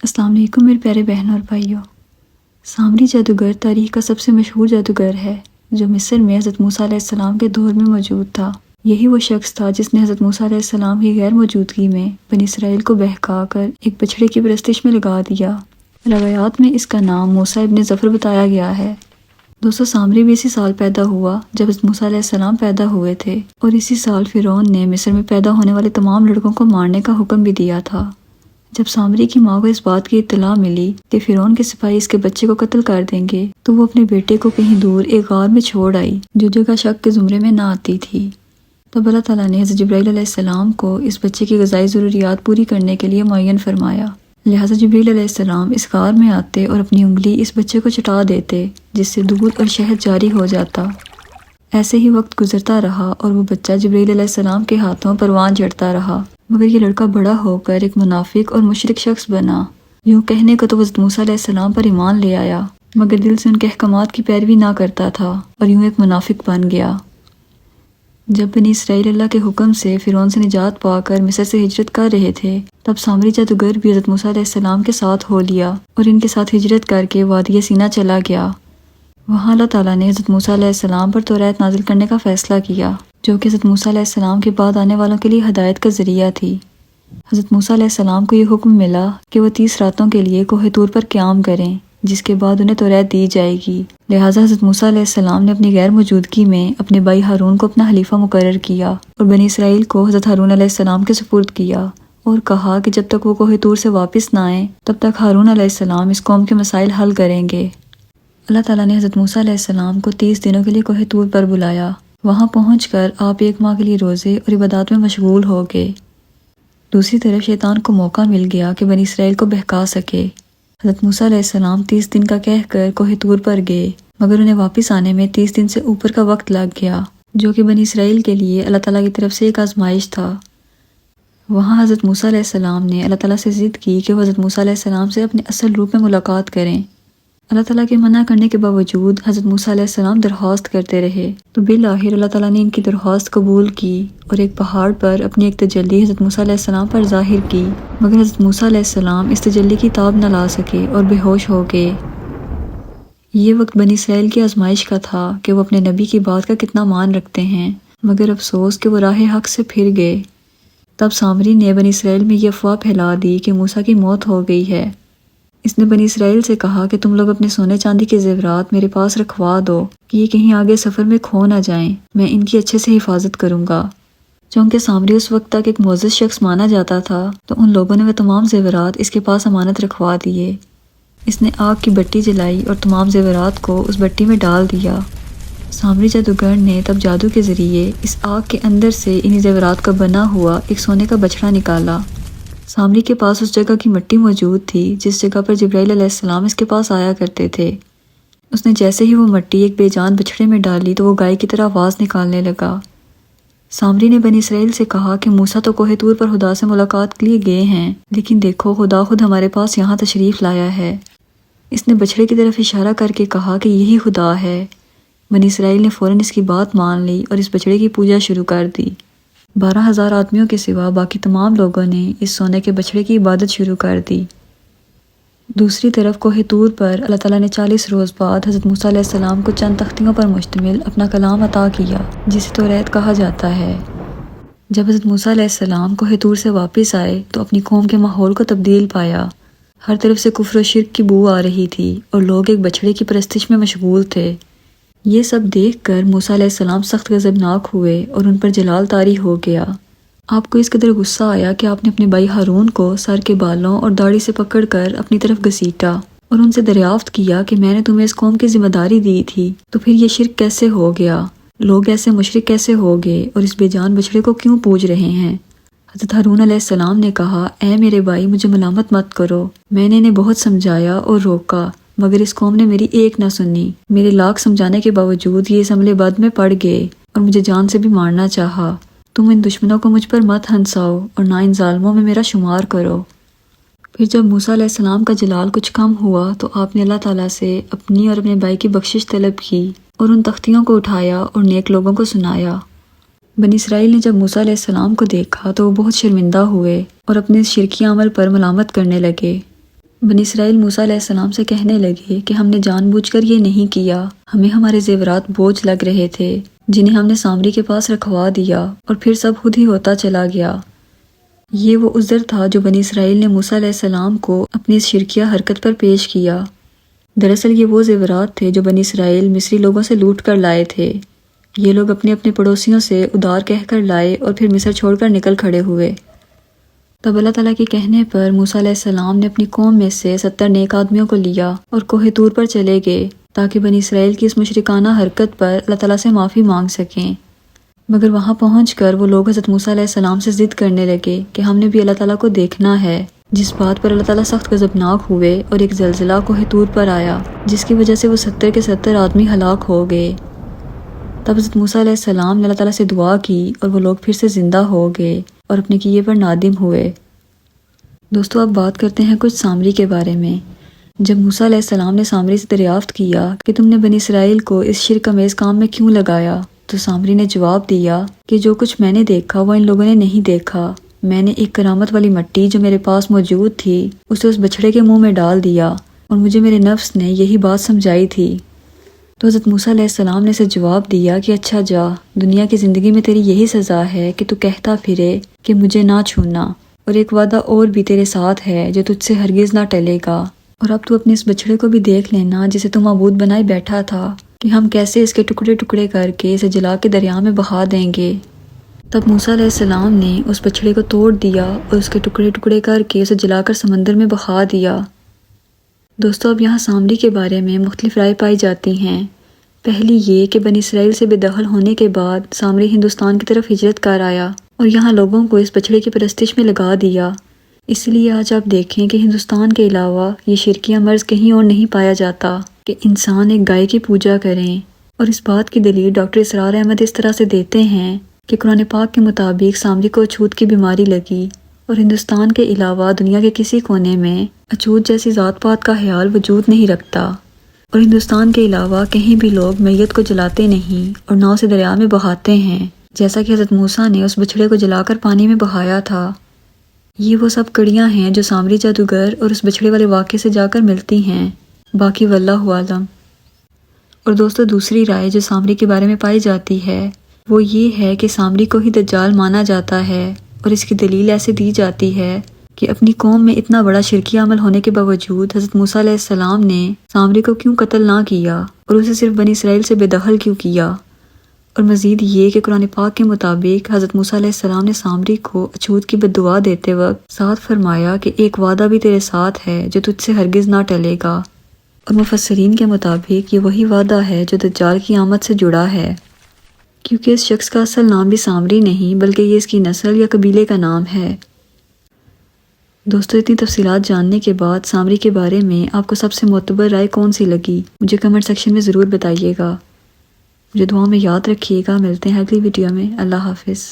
السلام علیکم میرے پیارے بہنوں اور بھائیوں۔ سامری جادوگر تاریخ کا سب سے مشہور جادوگر ہے جو مصر میں حضرت موسیٰ علیہ السلام کے دور میں موجود تھا۔ یہی وہ شخص تھا جس نے حضرت موسیٰ علیہ السلام کی غیر موجودگی میں بنی اسرائیل کو بہکا کر ایک بچڑے کی پرستش میں لگا دیا۔ روایات میں اس کا نام موسیٰ ابن ظفر بتایا گیا ہے۔ دوستو، سامری بھی اسی سال پیدا ہوا جب حضرت موسیٰ علیہ السلام پیدا ہوئے تھے، اور اسی سال فرعون نے مصر میں پیدا ہونے والے تمام لڑکوں کو مارنے کا حکم بھی دیا تھا۔ جب سامری کی ماں کو اس بات کی اطلاع ملی کہ فرعون کے سپاہی اس کے بچے کو قتل کر دیں گے، تو وہ اپنے بیٹے کو کہیں دور ایک غار میں چھوڑ آئی جو جگہ شک کے زمرے میں نہ آتی تھی۔ تب اللہ تعالیٰ نے حضرت جبرائیل علیہ السلام کو اس بچے کی غذائی ضروریات پوری کرنے کے لیے معین فرمایا۔ لہٰذا جبرائیل علیہ السلام اس غار میں آتے اور اپنی انگلی اس بچے کو چٹا دیتے، جس سے دودھ اور شہد جاری ہو جاتا۔ ایسے ہی وقت گزرتا رہا اور وہ بچہ جبرائیل علیہ السلام کے ہاتھوں پروان چڑھتا رہا، مگر یہ لڑکا بڑا ہو کر ایک منافق اور مشرک شخص بنا۔ یوں کہنے کو تو حضرت موسیٰ علیہ السلام پر ایمان لے آیا، مگر دل سے ان کے احکامات کی پیروی نہ کرتا تھا اور یوں ایک منافق بن گیا۔ جب بنی اسرائیل اللہ کے حکم سے فرعون سے نجات پا کر مصر سے ہجرت کر رہے تھے، تب سامری جادوگر بھی حضرت موسیٰ علیہ السلام کے ساتھ ہو لیا اور ان کے ساتھ ہجرت کر کے وادی سینا چلا گیا۔ وہاں اللہ تعالیٰ نے حضرت موسیٰ علیہ السلام پر توریت نازل کرنے کا فیصلہ کیا، جو کہ حضرت موسیٰ علیہ السلام کے بعد آنے والوں کے لیے ہدایت کا ذریعہ تھی۔ حضرت موسیٰ علیہ السلام کو یہ حکم ملا کہ وہ 30 راتوں کے لیے کوہ طور پر قیام کریں، جس کے بعد انہیں توریت دی جائے گی۔ لہٰذا حضرت موسیٰ علیہ السلام نے اپنی غیر موجودگی میں اپنے بھائی ہارون کو اپنا حلیفہ مقرر کیا اور بنی اسرائیل کو حضرت ہارون علیہ السلام کے سپرد کیا، اور کہا کہ جب تک وہ کوہ طور سے واپس نہ آئیں تب تک ہارون علیہ السلام اس قوم کے مسائل حل کریں گے۔ اللہ تعالیٰ نے حضرت موسیٰ علیہ السلام کو 30 دنوں کے لیے کوہ طور پر بلایا۔ وہاں پہنچ کر آپ 1 ماہ کے لیے روزے اور عبادات میں مشغول ہو گئے۔ دوسری طرف شیطان کو موقع مل گیا کہ بنی اسرائیل کو بہکا سکے۔ حضرت موسیٰ علیہ السلام 30 دن کا کہہ کر کوہ طور پر گئے، مگر انہیں واپس آنے میں 30 دن سے اوپر کا وقت لگ گیا، جو کہ بنی اسرائیل کے لیے اللہ تعالیٰ کی طرف سے ایک آزمائش تھا۔ وہاں حضرت موسیٰ علیہ السلام نے اللہ تعالیٰ سے ضد کی کہ وہ حضرت موسیٰ علیہ السلام سے اپنے اصل روپ میں ملاقات کریں۔ اللہ تعالیٰ کے منع کرنے کے باوجود حضرت موسیٰ علیہ السلام درخواست کرتے رہے، تو بالآخر اللہ تعالیٰ نے ان کی درخواست قبول کی اور ایک پہاڑ پر اپنی ایک تجلی حضرت موسیٰ علیہ السلام پر ظاہر کی، مگر حضرت موسیٰ علیہ السلام اس تجلی کی تاب نہ لا سکے اور بے ہوش ہو گئے۔ یہ وقت بنی اسرائیل کی آزمائش کا تھا کہ وہ اپنے نبی کی بات کا کتنا مان رکھتے ہیں، مگر افسوس کہ وہ راہ حق سے پھر گئے۔ تب سامری نے بنی اسرائیل میں یہ افواہ پھیلا دی کہ موسیٰ کی موت ہو گئی ہے۔ اس نے بنی اسرائیل سے کہا کہ تم لوگ اپنے سونے چاندی کے زیورات میرے پاس رکھوا دو کہ یہ کہیں آگے سفر میں کھو نہ جائیں، میں ان کی اچھے سے حفاظت کروں گا۔ چونکہ سامری اس وقت تک ایک معزز شخص مانا جاتا تھا، تو ان لوگوں نے وہ تمام زیورات اس کے پاس امانت رکھوا دیے۔ اس نے آگ کی بٹی جلائی اور تمام زیورات کو اس بٹی میں ڈال دیا۔ سامری جادوگر نے تب جادو کے ذریعے اس آگ کے اندر سے انہی زیورات کا بنا ہوا ایک سونے کا بچڑا نکالا۔ سامری کے پاس اس جگہ کی مٹی موجود تھی جس جگہ پر جبرائیل علیہ السلام اس کے پاس آیا کرتے تھے۔ اس نے جیسے ہی وہ مٹی ایک بے جان بچڑے میں ڈالی تو وہ گائے کی طرح آواز نکالنے لگا۔ سامری نے بنی اسرائیل سے کہا کہ موسیٰ تو کوہ طور پر خدا سے ملاقات کے لیے گئے ہیں، لیکن دیکھو خدا خود ہمارے پاس یہاں تشریف لایا ہے۔ اس نے بچڑے کی طرف اشارہ کر کے کہا کہ یہی خدا ہے۔ بنی اسرائیل نے فوراً اس کی بات مان لی اور اس بچڑے کی پوجا شروع کر دی۔ 12,000 آدمیوں کے سوا باقی تمام لوگوں نے اس سونے کے بچڑے کی عبادت شروع کر دی۔ دوسری طرف کوہ طور پر اللہ تعالیٰ نے 40 روز بعد حضرت موسیٰ علیہ السلام کو چند تختیوں پر مشتمل اپنا کلام عطا کیا، جسے توریت کہا جاتا ہے۔ جب حضرت موسیٰ علیہ السلام کوہ طور سے واپس آئے تو اپنی قوم کے ماحول کو تبدیل پایا۔ ہر طرف سے کفر و شرک کی بو آ رہی تھی اور لوگ ایک بچڑے کی پرستش میں مشغول تھے۔ یہ سب دیکھ کر موسیٰ علیہ السلام سخت غضبناک ہوئے اور ان پر جلال طاری ہو گیا۔ آپ کو اس قدر غصہ آیا کہ آپ نے اپنے بھائی ہارون کو سر کے بالوں اور داڑھی سے پکڑ کر اپنی طرف گھسیٹا اور ان سے دریافت کیا کہ میں نے تمہیں اس قوم کی ذمہ داری دی تھی، تو پھر یہ شرک کیسے ہو گیا؟ لوگ ایسے مشرک کیسے ہو گئے اور اس بے جان بچڑے کو کیوں پوج رہے ہیں؟ حضرت ہارون علیہ السلام نے کہا، اے میرے بھائی، مجھے ملامت مت کرو، میں نے انہیں بہت سمجھایا اور روکا، مگر اس قوم نے میری ایک نہ سنی۔ میرے لاکھ سمجھانے کے باوجود یہ اس عمل بد میں پڑ گئے اور مجھے جان سے بھی مارنا چاہا۔ تم ان دشمنوں کو مجھ پر مت ہنساؤ اور نہ ان ظالموں میں میرا شمار کرو۔ پھر جب موسیٰ علیہ السلام کا جلال کچھ کم ہوا تو آپ نے اللہ تعالیٰ سے اپنی اور اپنے بھائی کی بخشش طلب کی اور ان تختیوں کو اٹھایا اور نیک لوگوں کو سنایا۔ بنی اسرائیل نے جب موسیٰ علیہ السلام کو دیکھا تو وہ بہت شرمندہ ہوئے اور اپنے شرکی عمل پر ملامت کرنے لگے۔ بنی اسرائیل موسیٰ علیہ السلام سے کہنے لگے کہ ہم نے جان بوجھ کر یہ نہیں کیا، ہمیں ہمارے زیورات بوجھ لگ رہے تھے جنہیں ہم نے سامری کے پاس رکھوا دیا اور پھر سب خود ہی ہوتا چلا گیا۔ یہ وہ عذر تھا جو بنی اسرائیل نے موسیٰ علیہ السلام کو اپنی اس شرکیہ حرکت پر پیش کیا۔ دراصل یہ وہ زیورات تھے جو بنی اسرائیل مصری لوگوں سے لوٹ کر لائے تھے۔ یہ لوگ اپنے اپنے پڑوسیوں سے ادار کہہ کر لائے اور پھر مصر چھوڑ کر نکل کھڑے ہوئے۔ تب اللہ تعالیٰ کے کہنے پر موسیٰ علیہ السلام نے اپنی قوم میں سے 70 نیک آدمیوں کو لیا اور کوہ طور پر چلے گئے تاکہ بنی اسرائیل کی اس مشرکانہ حرکت پر اللہ تعالیٰ سے معافی مانگ سکیں۔ مگر وہاں پہنچ کر وہ لوگ حضرت موسیٰ علیہ السلام سے ضد کرنے لگے کہ ہم نے بھی اللہ تعالیٰ کو دیکھنا ہے، جس بات پر اللہ تعالیٰ سخت غضبناک ہوئے اور ایک زلزلہ کوہ طور پر آیا جس کی وجہ سے وہ 70 کے 70 آدمی ہلاک ہو گئے۔ تب حضرت موسیٰ علیہ السلام نے اللہ تعالیٰ سے دعا کی اور وہ لوگ پھر سے زندہ ہو گئے اور اپنے کیے پر نادم ہوئے۔ دوستو اب بات کرتے ہیں کچھ سامری کے بارے میں۔ جب موسیٰ علیہ السلام نے سامری سے دریافت کیا کہ تم نے بنی اسرائیل کو اس شرک امیز کام میں کیوں لگایا، تو سامری نے جواب دیا کہ جو کچھ میں نے دیکھا وہ ان لوگوں نے نہیں دیکھا۔ میں نے ایک کرامت والی مٹی جو میرے پاس موجود تھی اسے اس بچھڑے کے منہ میں ڈال دیا اور مجھے میرے نفس نے یہی بات سمجھائی تھی۔ تو حضرت موسیٰ علیہ السلام نے اسے جواب دیا کہ اچھا جا، دنیا کی زندگی میں تیری یہی سزا ہے کہ تو کہتا پھرے کہ مجھے نہ چھونا، اور ایک وعدہ اور بھی تیرے ساتھ ہے جو تجھ سے ہرگز نہ ٹلے گا، اور اب تو اپنے اس بچھڑے کو بھی دیکھ لینا جسے تو معبود بنائے بیٹھا تھا کہ ہم کیسے اس کے ٹکڑے ٹکڑے کر کے اسے جلا کے دریا میں بہا دیں گے۔ تب موسیٰ علیہ السلام نے اس بچھڑے کو توڑ دیا اور اس کے ٹکڑے ٹکڑے کر کے اسے جلا کر سمندر میں بہا دیا۔ دوستو اب یہاں سامری کے بارے میں مختلف رائے پائی جاتی ہیں۔ پہلی یہ کہ بنی اسرائیل سے بے دخل ہونے کے بعد سامری ہندوستان کی طرف ہجرت کر آیا اور یہاں لوگوں کو اس بچھڑے کی پرستش میں لگا دیا۔ اس لیے آج آپ دیکھیں کہ ہندوستان کے علاوہ یہ شرکیہ مرض کہیں اور نہیں پایا جاتا کہ انسان ایک گائے کی پوجا کریں، اور اس بات کی دلیل ڈاکٹر اسرار احمد اس طرح سے دیتے ہیں کہ قرآن پاک کے مطابق سامری کو اچھوت کی بیماری لگی اور ہندوستان کے علاوہ دنیا کے کسی کونے میں اچھوت جیسی ذات پات کا خیال وجود نہیں رکھتا، اور ہندوستان کے علاوہ کہیں بھی لوگ میت کو جلاتے نہیں اور نہ اسے دریا میں بہاتے ہیں، جیسا کہ حضرت موسیٰ نے اس بچھڑے کو جلا کر پانی میں بہایا تھا۔ یہ وہ سب کڑیاں ہیں جو سامری جادوگر اور اس بچھڑے والے واقعے سے جا کر ملتی ہیں، باقی واللہ عالم۔ اور دوستو دوسری رائے جو سامری کے بارے میں پائی جاتی ہے وہ یہ ہے کہ سامری کو ہی دجال مانا جاتا ہے، اور اس کی دلیل ایسے دی جاتی ہے کہ اپنی قوم میں اتنا بڑا شرکی عمل ہونے کے باوجود حضرت موسیٰ علیہ السلام نے سامری کو کیوں قتل نہ کیا اور اسے صرف بنی اسرائیل سے بے دخل کیوں کیا، اور مزید یہ کہ قرآن پاک کے مطابق حضرت موسیٰ علیہ السلام نے سامری کو اچھوت کی بد دعا دیتے وقت ساتھ فرمایا کہ ایک وعدہ بھی تیرے ساتھ ہے جو تجھ سے ہرگز نہ ٹلے گا، اور مفسرین کے مطابق یہ وہی وعدہ ہے جو دجال کی آمد سے جڑا ہے، کیونکہ اس شخص کا اصل نام بھی سامری نہیں بلکہ یہ اس کی نسل یا قبیلے کا نام ہے۔ دوستو اتنی تفصیلات جاننے کے بعد سامری کے بارے میں آپ کو سب سے معتبر رائے کون سی لگی مجھے کمنٹ سیکشن میں ضرور بتائیے گا۔ مجھے دعا میں یاد رکھیے گا۔ ملتے ہیں اگلی ویڈیو میں۔ اللہ حافظ۔